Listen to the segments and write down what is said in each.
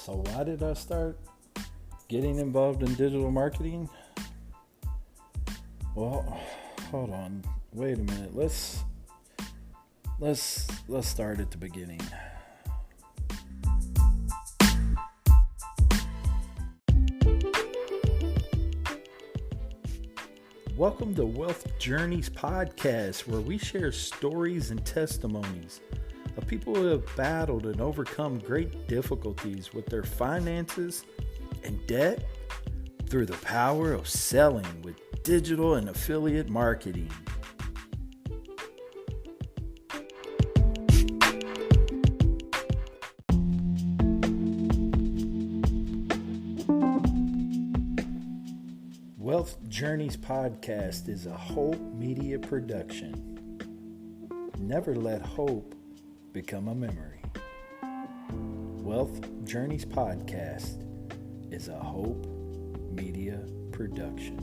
So why did I start getting involved in digital marketing? Well, hold on. Wait a minute. Let's start at the beginning. Welcome to Wealth Journeys Podcast, where we share stories and testimonies of people who have battled and overcome great difficulties with their finances and debt through the power of selling with digital and affiliate marketing. Wealth Journeys Podcast is a Hope Media production. Never let hope become a memory. Wealth Journeys Podcast is a Hope Media production.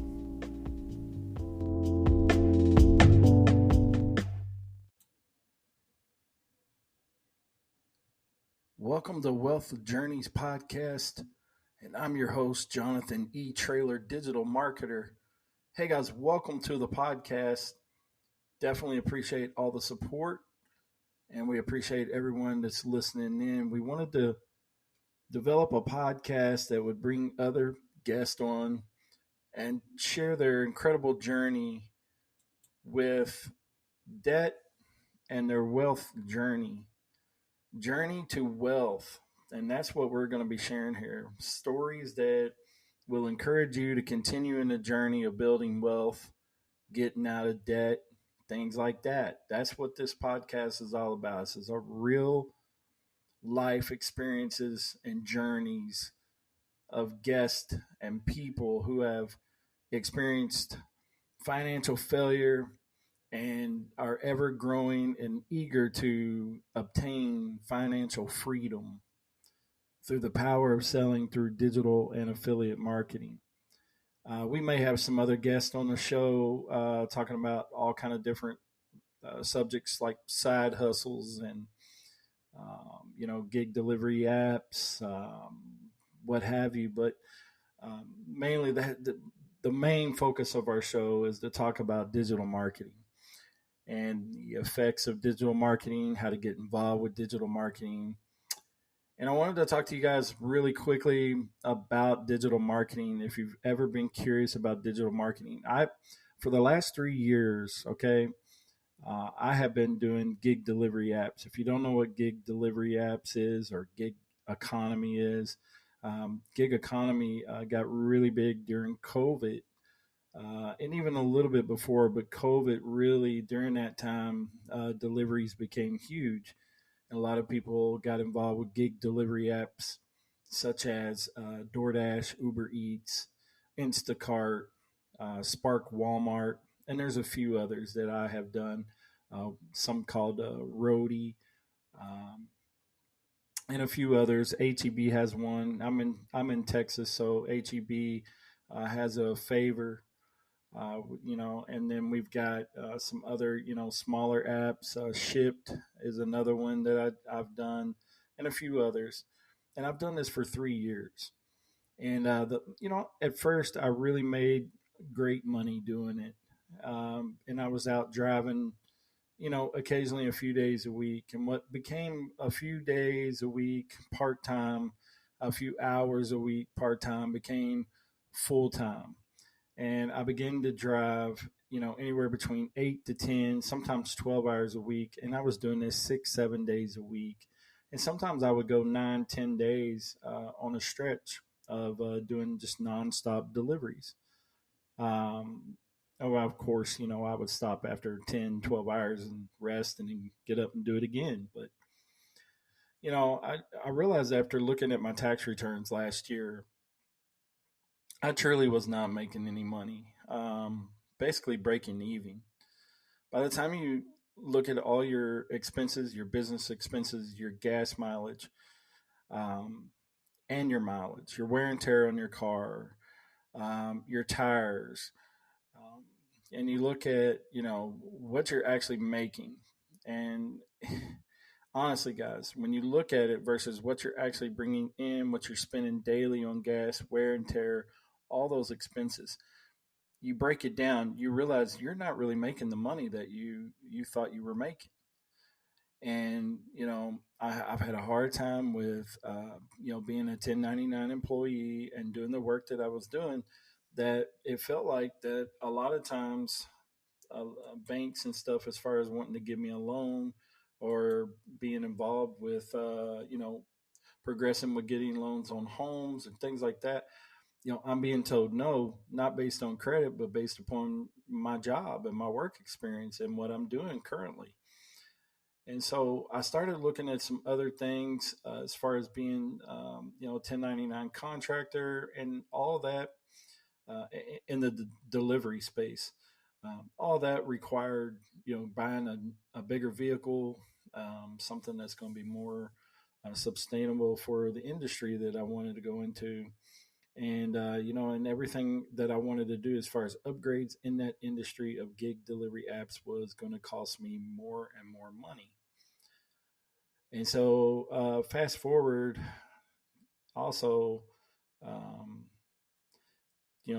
Welcome to Wealth Journeys Podcast, and I'm your host, Jonathan E. Traylor, digital marketer. Hey guys, welcome to the podcast. Definitely appreciate all the support, and we appreciate everyone that's listening in. We wanted to develop a podcast that would bring other guests on and share their incredible journey with debt and their wealth journey to wealth. And that's what we're going to be sharing here. Stories that will encourage you to continue in the journey of building wealth, getting out of debt, things like that. That's what this podcast is all about. This is a real life experiences and journeys of guests and people who have experienced financial failure and are ever growing and eager to obtain financial freedom through the power of selling through digital and affiliate marketing. We may have some other guests on the show talking about all kind of different subjects like side hustles and gig delivery apps, what have you. But mainly the main focus of our show is to talk about digital marketing and the effects of digital marketing, how to get involved with digital marketing. And I wanted to talk to you guys really quickly about digital marketing. If you've ever been curious about digital marketing, for the last 3 years, I have been doing gig delivery apps. If you don't know what gig delivery apps is or gig economy is, gig economy got really big during COVID. And even a little bit before, but COVID really, during that time, deliveries became huge. And a lot of people got involved with gig delivery apps such as DoorDash, Uber Eats, Instacart, Spark Walmart, and there's a few others that I have done, some called Roadie, and a few others. HEB has one. I'm in Texas, so HEB has a favor. And then we've got some other, smaller apps. Shipped is another one that I've done, and a few others. And I've done this for 3 years. And at first I really made great money doing it. And I was out driving, occasionally a few days a week. And what became a few days a week part time, a few hours a week part time became full time. And I began to drive, anywhere between 8 to 10, sometimes 12 hours a week. And I was doing this 6, 7 days a week. And sometimes I would go 9, 10 days on a stretch of doing just nonstop deliveries. Of course, I would stop after 10, 12 hours and rest and then get up and do it again. But, I realized after looking at my tax returns last year, I truly was not making any money, basically breaking even. By the time you look at all your expenses, your business expenses, your gas mileage, and your mileage, your wear and tear on your car, your tires, and you look at, what you're actually making. And Honestly, guys, when you look at it versus what you're actually bringing in, what you're spending daily on gas, wear and tear, all those expenses, you break it down, you realize you're not really making the money that you thought you were making. And I've had a hard time with being a 1099 employee and doing the work that I was doing. That it felt like that a lot of times banks and stuff, as far as wanting to give me a loan or being involved with progressing with getting loans on homes and things like that, I'm being told no, not based on credit, but based upon my job and my work experience and what I'm doing currently. And so I started looking at some other things as far as being, 1099 contractor and all that in the delivery space. All that required, buying a bigger vehicle, something that's going to be more sustainable for the industry that I wanted to go into. And, and everything that I wanted to do as far as upgrades in that industry of gig delivery apps was going to cost me more and more money. And so, fast forward also, um,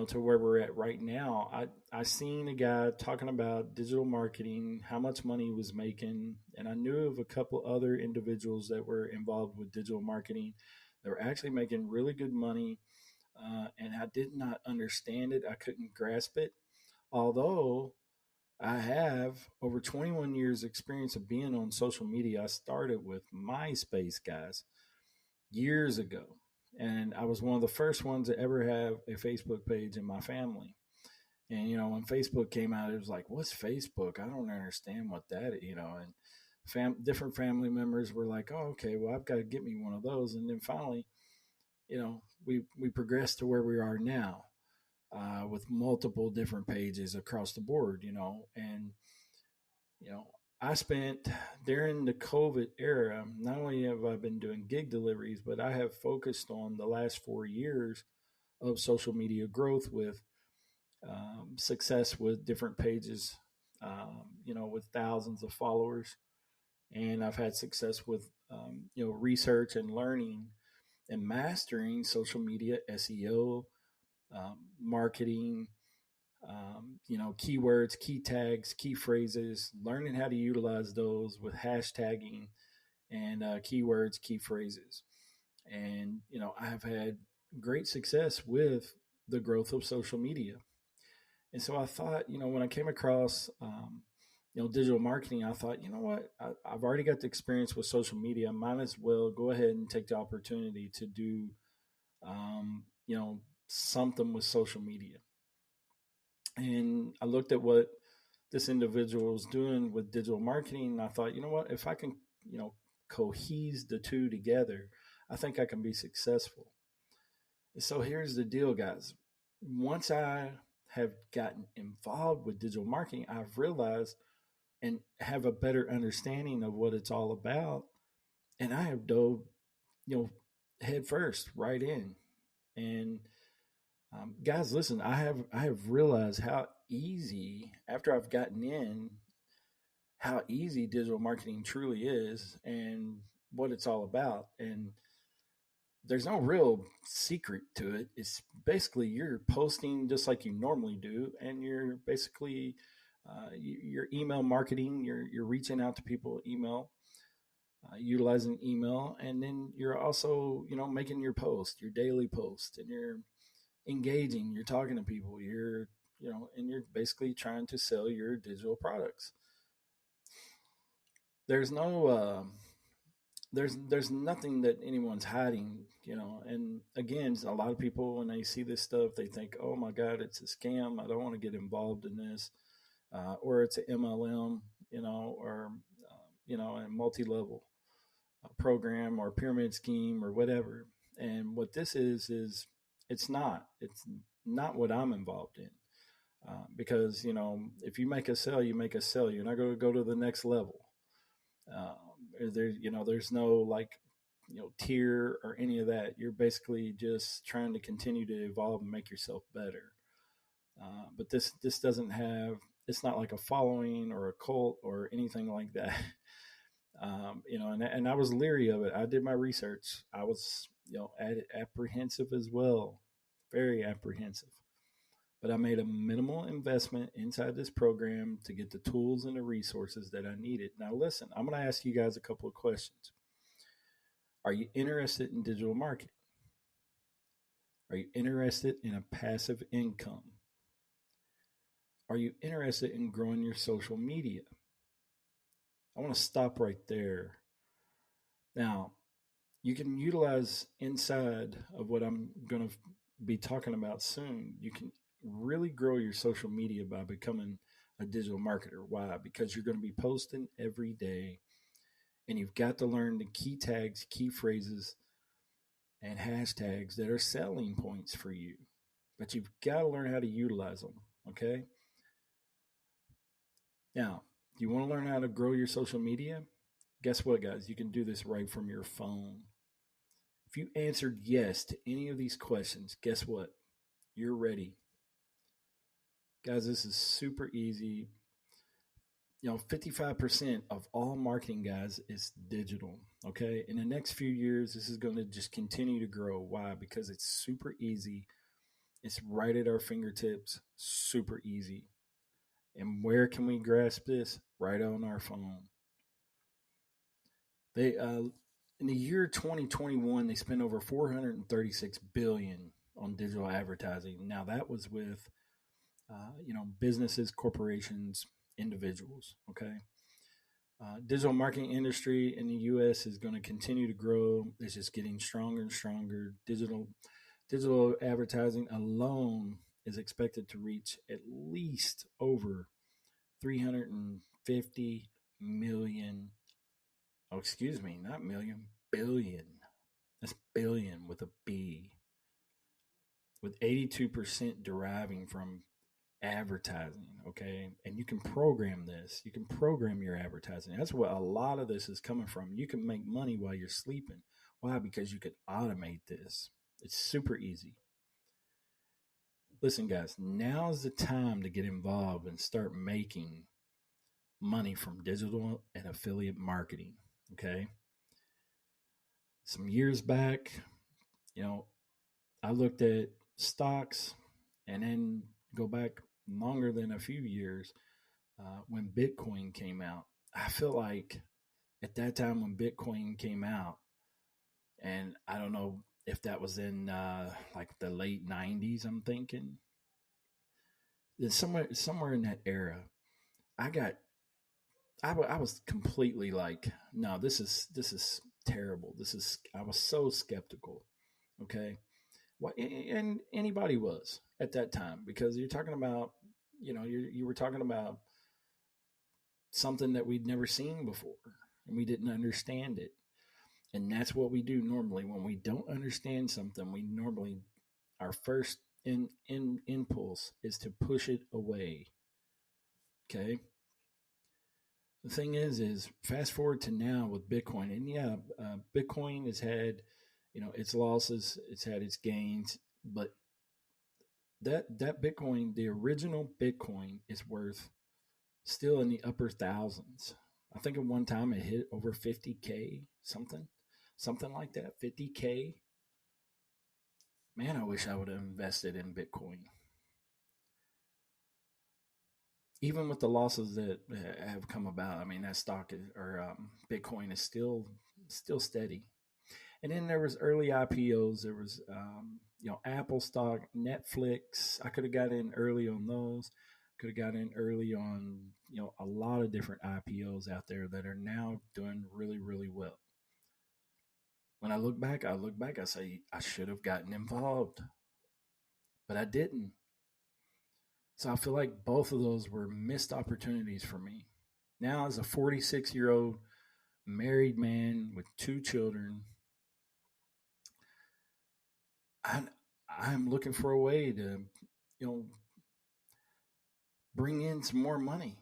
to where we're at right now. I seen a guy talking about digital marketing, how much money he was making, and I knew of a couple other individuals that were involved with digital marketing. They were actually making really good money, and I did not understand it. I couldn't grasp it, although I have over 21 years experience of being on social media. I started with MySpace, guys, years ago. And I was one of the first ones to ever have a Facebook page in my family. And, when Facebook came out, it was like, what's Facebook? I don't understand what that is, and different family members were like, oh, okay, well, I've got to get me one of those. And then finally, we progressed to where we are now, with multiple different pages across the board, and, you know, I spent during the COVID era, not only have I been doing gig deliveries, but I have focused on the last 4 years of social media growth with success with different pages, with thousands of followers. And I've had success with, research and learning and mastering social media, SEO, marketing, keywords, key tags, key phrases, learning how to utilize those with hashtagging and keywords, key phrases. And, I have had great success with the growth of social media. And so I thought, when I came across, digital marketing, I thought, you know what, I've already got the experience with social media. I might as well go ahead and take the opportunity to do, um, you know, something with social media. And I looked at what this individual was doing with digital marketing. And I thought, you know what, if I can, cohese the two together, I think I can be successful. And so here's the deal, guys. Once I have gotten involved with digital marketing, I've realized and have a better understanding of what it's all about. And I have dove, you know, head first right in. And guys, listen, I have realized how easy after I've gotten in, how easy digital marketing truly is and what it's all about. And there's no real secret to it. It's basically you're posting just like you normally do, and you're basically your email marketing. You're reaching out to people, email, utilizing email, and then you're also making your post, your daily post, and you're engaging. You're talking to people. And you're basically trying to sell your digital products. There's no there's nothing that anyone's hiding, and again, a lot of people, when they see this stuff, they think, oh my god, it's a scam, I don't want to get involved in this, or it's an MLM, or a multi-level program or pyramid scheme or whatever. And what this is it's not what I'm involved in, because if you make a sale, you make a sale. You're not going to go to the next level. um, there's no like tier or any of that. You're basically just trying to continue to evolve and make yourself better. But this doesn't have, it's not like a following or a cult or anything like that. And I was leery of it. I did my research. I was, apprehensive as well, very apprehensive. But I made a minimal investment inside this program to get the tools and the resources that I needed. Now, listen, I'm going to ask you guys a couple of questions. Are you interested in digital marketing? Are you interested in a passive income? Are you interested in growing your social media? I want to stop right there. Now, you can utilize inside of what I'm going to be talking about soon. You can really grow your social media by becoming a digital marketer. Why? Because you're going to be posting every day and you've got to learn the key tags, key phrases, and hashtags that are selling points for you. But you've got to learn how to utilize them. Okay. Now, do you want to learn how to grow your social media? Guess what, guys? You can do this right from your phone. If you answered yes to any of these questions, guess what? You're ready. Guys, this is super easy. 55% of all marketing, guys, is digital. Okay. In the next few years, this is going to just continue to grow. Why? Because it's super easy. It's right at our fingertips, super easy. And where can we grasp this? Right on our phone. They in the year 2021, they spent over 436 billion on digital advertising. Now that was with businesses, corporations, individuals. Okay. Digital marketing industry in the U.S. is going to continue to grow. It's just getting stronger and stronger. Digital advertising alone is expected to reach at least over 350 million. Oh, excuse me, not million, billion. That's billion with a B. With 82% deriving from advertising, okay? And you can program this. You can program your advertising. That's what a lot of this is coming from. You can make money while you're sleeping. Why? Because you can automate this. It's super easy. Listen, guys, now's the time to get involved and start making money from digital and affiliate marketing, okay? Some years back, I looked at stocks and then go back longer than a few years when Bitcoin came out. I feel like at that time when Bitcoin came out, and I don't know if that was in like the late 90s, I'm thinking. Somewhere in that era, I was completely like, no, this is terrible. I was so skeptical. Okay. And anybody was at that time because you're talking about, you were talking about something that we'd never seen before and we didn't understand it. And that's what we do normally when we don't understand something. We normally our first in impulse is to push it away. Okay. The thing is fast forward to now with Bitcoin, and yeah, Bitcoin has had, its losses, it's had its gains, but that Bitcoin, the original Bitcoin, is worth still in the upper thousands. I think at one time it hit over 50K, something like that, 50K. Man, I wish I would have invested in Bitcoin. Even with the losses that have come about, I mean, that stock Bitcoin is still steady. And then there was early IPOs. There was Apple stock, Netflix. I could have got in early on those. Could have got in early on a lot of different IPOs out there that are now doing really, really well. When I look back, I say I should have gotten involved, but I didn't. So I feel like both of those were missed opportunities for me. Now, as a 46-year-old married man with 2 children, I'm looking for a way to, bring in some more money.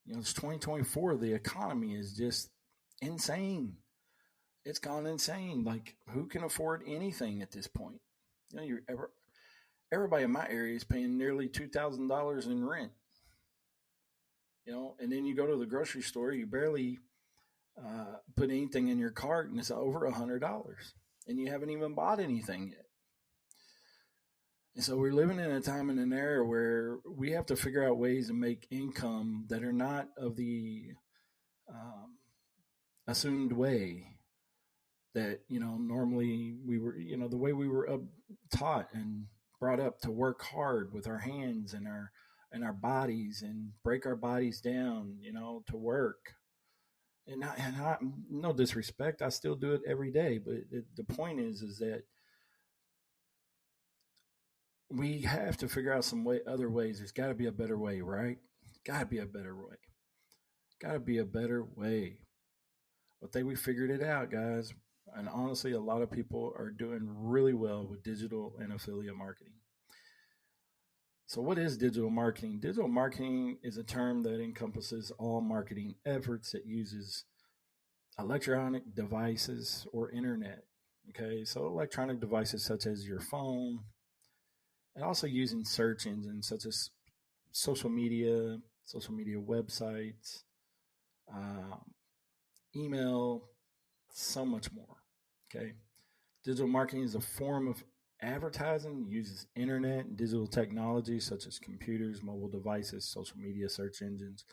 It's 2024. The economy is just insane. It's gone insane. Like, who can afford anything at this point? Everybody in my area is paying nearly $2,000 in rent. And then you go to the grocery store, you barely put anything in your cart and it's over $100 and you haven't even bought anything yet. And so we're living in a time and an era where we have to figure out ways to make income that are not of the um, assumed way that normally we were, the way we were taught and brought up to work hard with our hands and our bodies and break our bodies down, to work. And no disrespect, I still do it every day. But the point is that we have to figure out other ways. There's got to be a better way, right? Got to be a better way. Got to be a better way. I think we figured it out, guys. And honestly, a lot of people are doing really well with digital and affiliate marketing. So, what is digital marketing? Digital marketing is a term that encompasses all marketing efforts that uses electronic devices or internet. Okay, so electronic devices such as your phone, and also using search engines such as social media websites, um, email, so much more. Okay, digital marketing is a form of advertising, uses internet and digital technology such as computers, mobile devices, social media, search engines,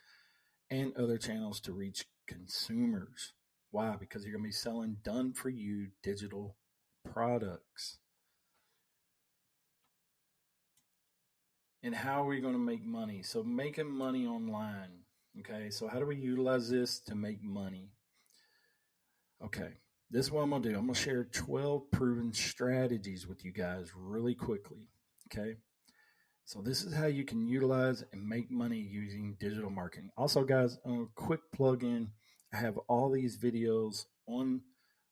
and other channels to reach consumers. Why? Because you're going to be selling done for you digital products. And how are we going to make money? So, making money online. Okay, so how do we utilize this to make money? Okay, this is what I'm going to do. I'm going to share 12 proven strategies with you guys really quickly. Okay, so this is how you can utilize and make money using digital marketing. Also, guys, a quick plug in. I have all these videos on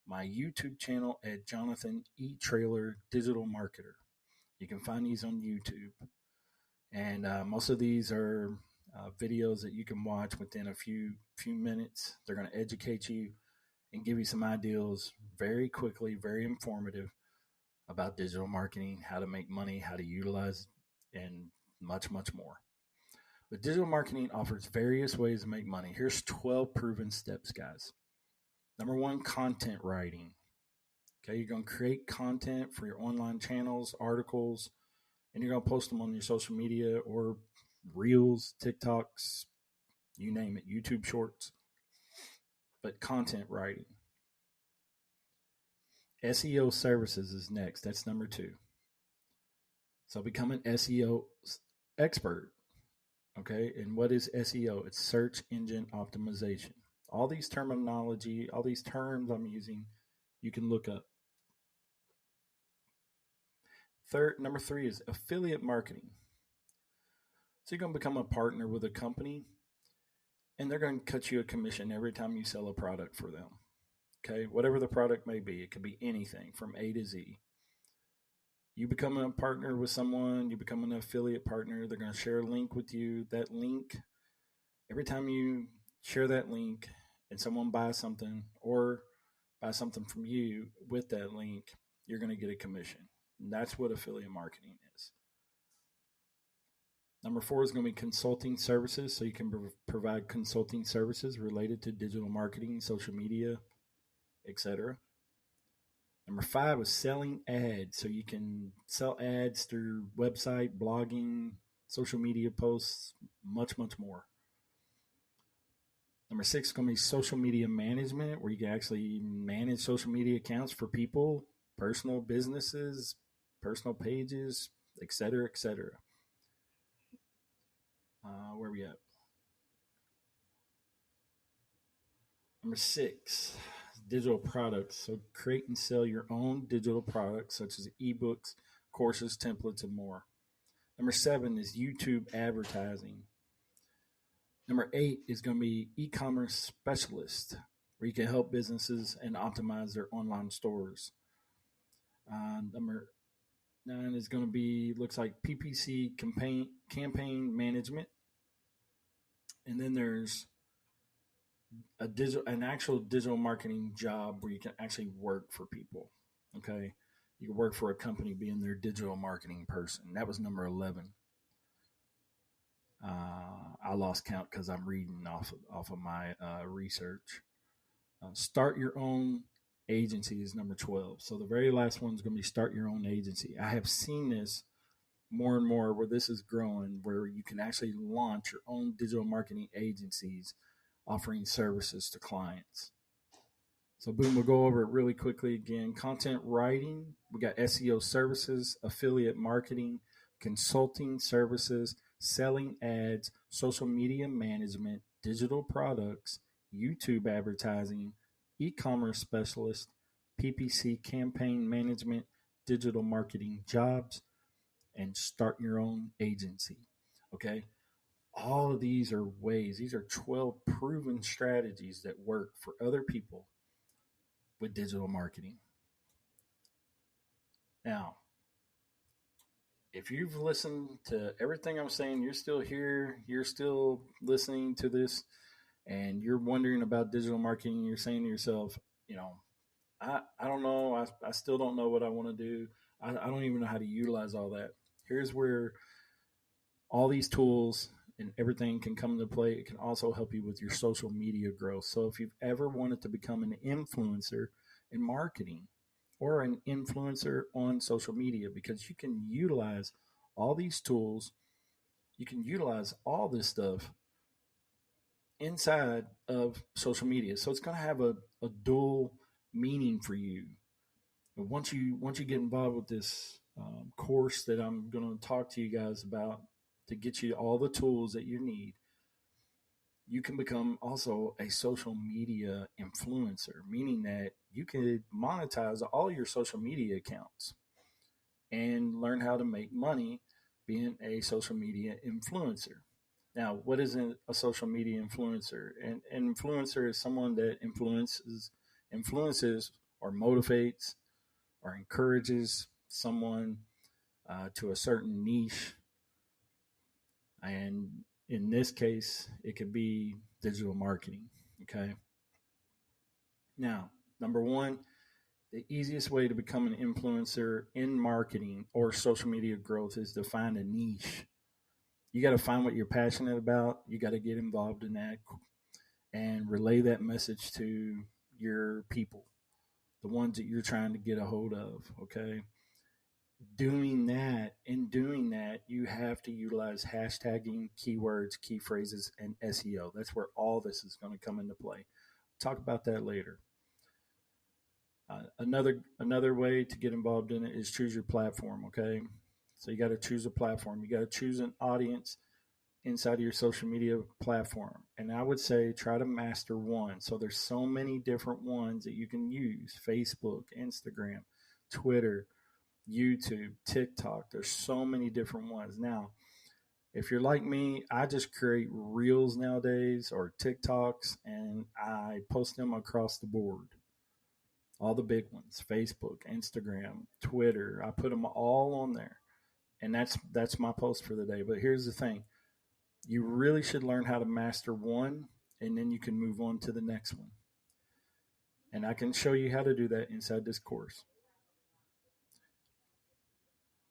my YouTube channel at Jonathan E. Traylor Digital Marketer. You can find these on YouTube. And most of these are videos that you can watch within a few minutes. They're going to educate you and give you some ideas very quickly, very informative about digital marketing, how to make money, how to utilize, and much, much more. But digital marketing offers various ways to make money. Here's 12 proven steps, guys. Number one, content writing. Okay, you're going to create content for your online channels, articles, and you're going to post them on your social media or Reels, TikToks, you name it, YouTube Shorts. But content writing. SEO services is next. That's number two. So become an SEO expert. Okay, and what is SEO? It's search engine optimization. All these terminology, all these terms I'm using, you can look up. Number three is affiliate marketing. So you're going to become a partner with a company, and they're going to cut you a commission every time you sell a product for them. Okay, whatever the product may be, it could be anything from A to Z. You become a partner with someone, you become an affiliate partner, they're going to share a link with you. That link, every time you share that link and someone buys something or buys something from you with that link, you're going to get a commission. And that's what affiliate marketing is. Number four is going to be consulting services. So you can provide consulting services related to digital marketing, social media, etc. Number five is selling ads. So you can sell ads through website, blogging, social media posts, much, much more. Number six is going to be social media management, where you can actually manage social media accounts for people, personal businesses, personal pages, etc., etc. Where are we at? Number six, digital products. So create and sell your own digital products, such as ebooks, courses, templates, and more. Number seven is YouTube advertising. Number eight is going to be e-commerce specialist, where you can help businesses and optimize their online stores. Number nine is going to be, looks like PPC campaign management. And then there's an actual digital marketing job where you can actually work for people. Okay. You can work for a company being their digital marketing person. That was number 11. I lost count because I'm reading off of my research. Start your own agency is number 12. So the very last one is going to be start your own agency. I have seen this more and more where this is growing, where you can actually launch your own digital marketing agencies offering services to clients. So, boom, we'll go over it really quickly again. Content writing, we got SEO services, affiliate marketing, consulting services, selling ads, social media management, digital products, YouTube advertising, e commerce specialist, PPC campaign management, digital marketing jobs, and start your own agency. Okay. All of these are ways, these are 12 proven strategies that work for other people with digital marketing. Now, if you've listened to everything I'm saying, you're still here, you're still listening to this, and you're wondering about digital marketing, you're saying to yourself, I don't know, I still don't know what I want to do. I don't even know how to utilize all that. Here's where all these tools and everything can come into play. It can also help you with your social media growth. So if you've ever wanted to become an influencer in marketing or an influencer on social media, because you can utilize all these tools, you can utilize all this stuff inside of social media. So it's going to have a dual meaning for you. But once you get involved with this course that I'm going to talk to you guys about to get you all the tools that you need, you can become also a social media influencer, meaning that you can monetize all your social media accounts and learn how to make money being a social media influencer. Now, what is a social media influencer? An influencer is someone that influences or motivates or encourages someone to a certain niche. And in this case, it could be digital marketing. Okay. Now, number one, the easiest way to become an influencer in marketing or social media growth is to find a niche. You got to find what you're passionate about. You got to get involved in that and relay that message to your people, the ones that you're trying to get a hold of. Okay. Doing that, you have to utilize hashtagging, keywords, key phrases, and SEO. That's where all this is going to come into play. Talk about that later. Another way to get involved in it is choose your platform. Okay, so you got to choose a platform. You got to choose an audience inside of your social media platform, and I would say try to master one. So there's so many different ones that you can use: Facebook, Instagram, Twitter, YouTube, TikTok. There's so many different ones. Now, if you're like me, I just create reels nowadays or TikToks and I post them across the board. All the big ones: Facebook, Instagram, Twitter. I put them all on there. And that's my post for the day. But here's the thing. You really should learn how to master one and then you can move on to the next one. And I can show you how to do that inside this course.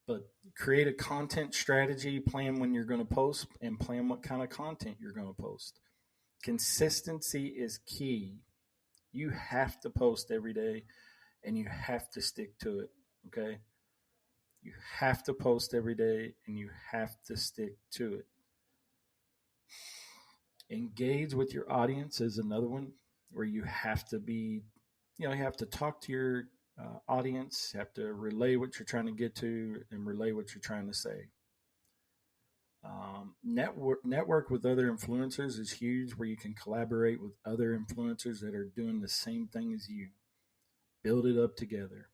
But create a content strategy, plan when you're going to post, and plan what kind of content you're going to post. Consistency is key. You have to post every day and you have to stick to it. Okay. You have to post every day and you have to stick to it. Engage with your audience is another one where you have to be, you have to talk to your audience, you have to relay what you're trying to get to and relay what you're trying to say. Network with other influencers is huge, where you can collaborate with other influencers that are doing the same thing as you. Build it up together.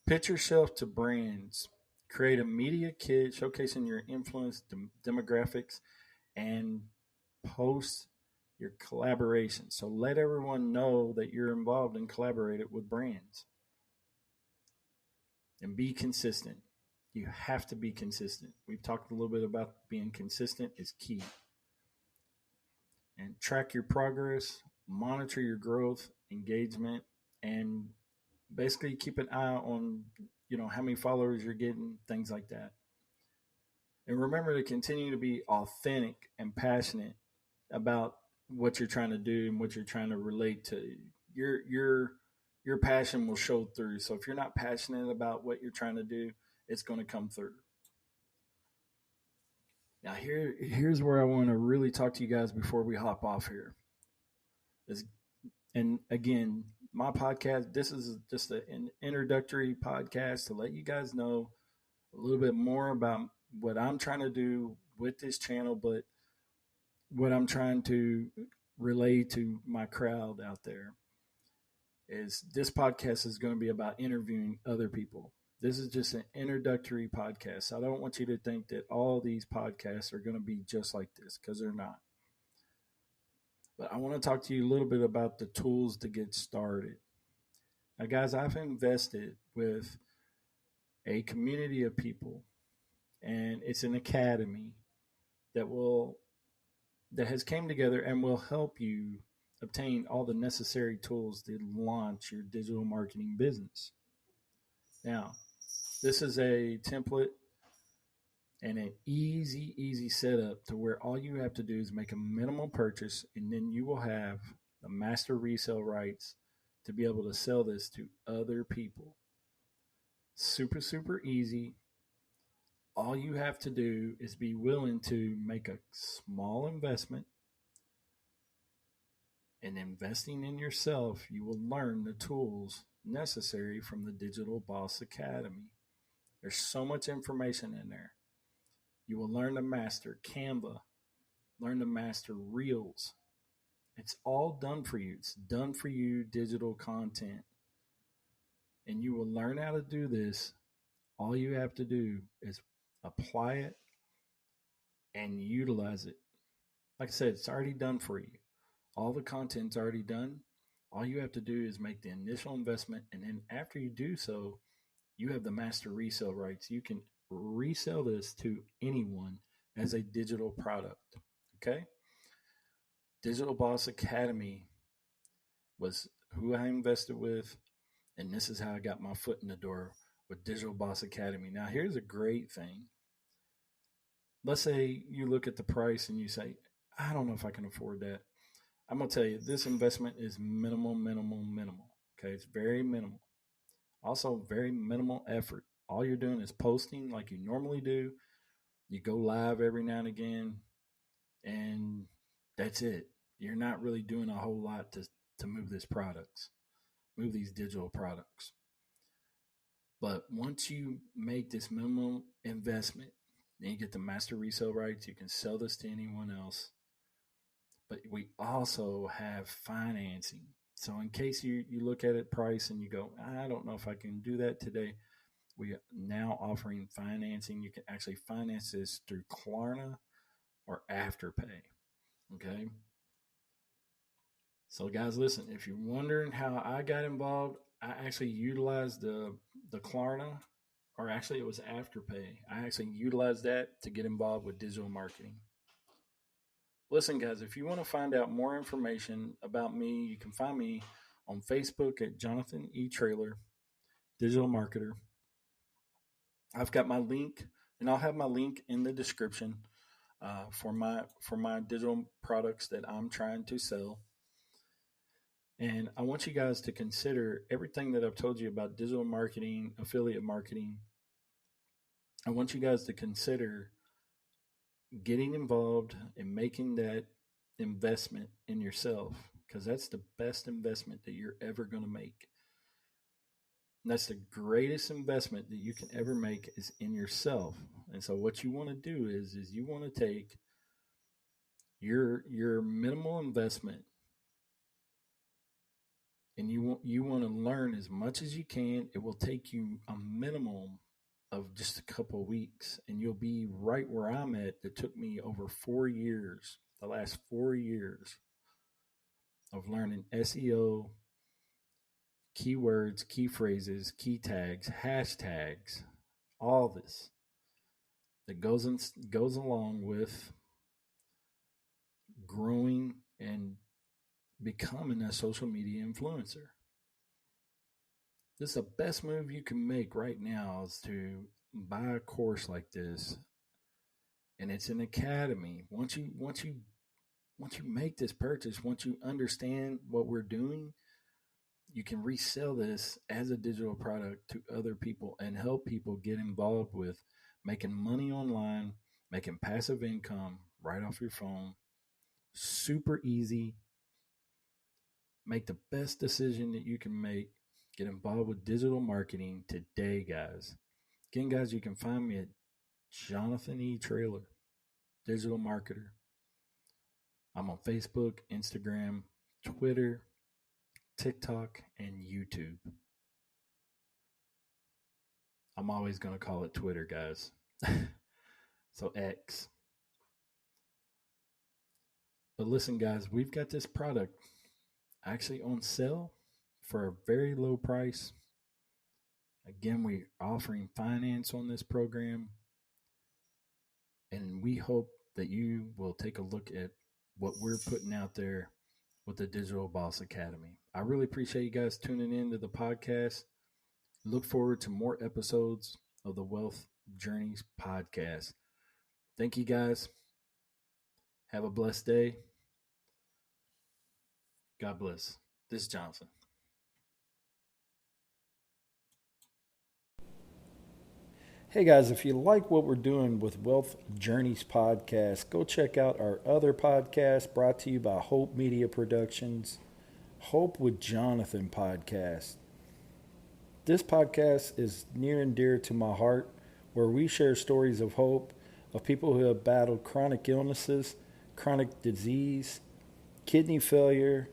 Pitch yourself to brands. Create a media kit showcasing your influence demographics and post your collaboration. So let everyone know that you're involved and collaborated with brands. And be consistent. You have to be consistent. We've talked a little bit about being consistent is key. And track your progress, monitor your growth, engagement, and basically keep an eye on, how many followers you're getting, things like that. And remember to continue to be authentic and passionate about what you're trying to do and what you're trying to relate to. Your passion will show through. So if you're not passionate about what you're trying to do, it's going to come through. Now here's where I want to really talk to you guys before we hop off here. Is and again, my podcast, this is just an introductory podcast to let you guys know a little bit more about what I'm trying to do with this channel, but what I'm trying to relay to my crowd out there is this podcast is going to be about interviewing other people. This is just an introductory podcast. I don't want you to think that all these podcasts are going to be just like this, because they're not. But I want to talk to you a little bit about the tools to get started. Now, guys, I've invested with a community of people, and it's an academy that has came together and will help you obtain all the necessary tools to launch your digital marketing business. Now, this is a template and an easy setup to where all you have to do is make a minimal purchase, and then you will have the master resale rights to be able to sell this to other people. Super easy. All you have to do is be willing to make a small investment. And investing in yourself, you will learn the tools necessary from the Digital Boss Academy. There's so much information in there. You will learn to master Canva, learn to master Reels. It's all done for you. It's done for you digital content. And you will learn how to do this. All you have to do is apply it and utilize it. Like I said, it's already done for you. All the content's already done. All you have to do is make the initial investment, and then after you do so, you have the master resale rights. You can resell this to anyone as a digital product. Okay? Digital Boss Academy was who I invested with, and this is how I got my foot in the door with Digital Boss Academy. Now, here's a great thing. Let's say you look at the price and you say, I don't know if I can afford that. I'm going to tell you, this investment is minimal. Okay, it's very minimal. Also, very minimal effort. All you're doing is posting like you normally do. You go live every now and again, and that's it. You're not really doing a whole lot to move move these digital products. But once you make this minimal investment, then you get the master resale rights. You can sell this to anyone else. But we also have financing. So in case you look at it price and you go, I don't know if I can do that today, we are now offering financing. You can actually finance this through Klarna or Afterpay. Okay. So guys, listen, if you're wondering how I got involved, I actually utilized the Klarna, or actually it was Afterpay. I actually utilized that to get involved with digital marketing. Listen, guys, if you want to find out more information about me, you can find me on Facebook at Jonathan E. Traylor, digital marketer. I've got my link, and I'll have my link in the description for my digital products that I'm trying to sell. And I want you guys to consider everything that I've told you about digital marketing, affiliate marketing. I want you guys to consider getting involved and making that investment in yourself, because that's the best investment that you're ever going to make. And that's the greatest investment that you can ever make is in yourself. And so what you want to do is you want to take your minimal investment, and you want to learn as much as you can. It will take you a minimum of just a couple of weeks, and you'll be right where I'm at. It took me over 4 years, the last 4 years of learning SEO, keywords, key phrases, key tags, hashtags, all this that goes along with growing and becoming a social media influencer. This is the best move you can make right now, is to buy a course like this. And it's an academy. Once you once you make this purchase, once you understand what we're doing, you can resell this as a digital product to other people and help people get involved with making money online, making passive income right off your phone. Super easy. Make the best decision that you can make. Get involved with digital marketing today, guys. Again, guys, you can find me at Jonathan E. Trailer, digital marketer. I'm on Facebook, Instagram, Twitter, TikTok, and YouTube. I'm always going to call it Twitter, guys. So X. But listen, guys, we've got this product actually on sale for a very low price. Again, we're offering finance on this program. And we hope that you will take a look at what we're putting out there with the Digital Boss Academy. I really appreciate you guys tuning in to the podcast. Look forward to more episodes of the Wealth Journeys podcast. Thank you, guys. Have a blessed day. God bless. This is Jonathan. Hey guys, if you like what we're doing with Wealth Journeys podcast, go check out our other podcast brought to you by Hope Media Productions, Hope with Jonathan podcast. This podcast is near and dear to my heart, where we share stories of hope of people who have battled chronic illnesses, chronic disease, kidney failure,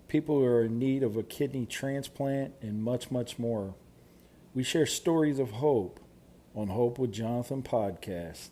people who are in need of a kidney transplant, and much, much more. We share stories of hope on Hope with Jonathan podcast.